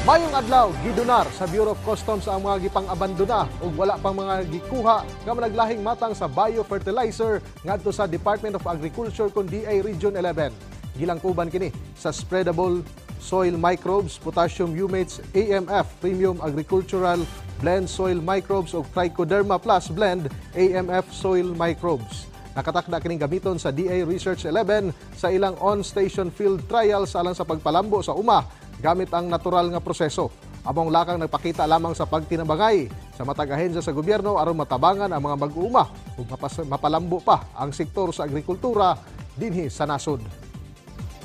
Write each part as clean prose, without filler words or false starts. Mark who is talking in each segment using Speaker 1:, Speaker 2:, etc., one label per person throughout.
Speaker 1: Mayong adlaw gidunar sa Bureau of Customs ang mga gipang-abandona ug wala pang mga gikuha nga managlahing matang sa biofertilizer ngadto sa Department of Agriculture kun DA Region 11. Gilangkuban kini sa spreadable soil microbes, potassium humates, AMF Premium Agricultural Blend Soil Microbes ug Trichoderma Plus Blend AMF Soil Microbes. Nakatakda kining gamiton sa DA Research 11 sa ilang on-station field trials alang sa pagpalambo sa uma gamit ang natural nga proseso. Among lakang nagpakita lamang sa pagtinabangay sa matag ahensya sa gobyerno aron matabangan ang mga mag-uuma ug mapalambo pa ang sektor sa agrikultura dinhi sa nasod.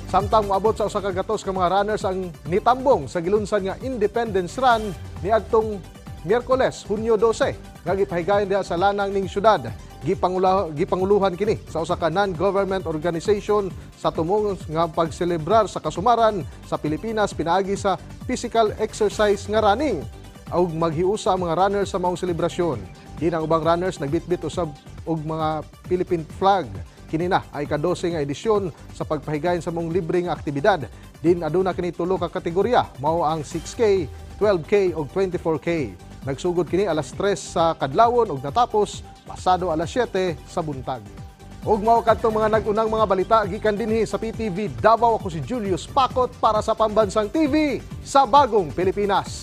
Speaker 1: Samtang moabot sa usa ka gatos ka mga runners ang nitambong sa gilunsan nga Independence Run niadtong Miyerkules, Hunyo 12, nga gipahigayon diha sa lanang ning syudad. Gipanguluhan kini sa usa ka non-government organization sa tumong nga pagselebrar sa kasumaran sa Pilipinas pinaagi sa physical exercise nga running ug maghiusa ang mga runners sa maong selebrasyon. Din ang ubang runners nagbitbit usab og mga Philippine flag. Kini na ay ka-12 nga edisyon sa pagpahigayon sa mong libre nga aktibidad. Din aduna kini tulo ka kategorya, mao ang 6K, 12K ug 24K. Nagsugod kini alas 3 sa kadlawon ug natapos pasado alas 7 sa buntag. Ug mao kadtong mga nag-unang mga balita gikan dinhi sa PTV Davao. Ako si Julius Pakot para sa Pambansang TV sa Bagong Pilipinas.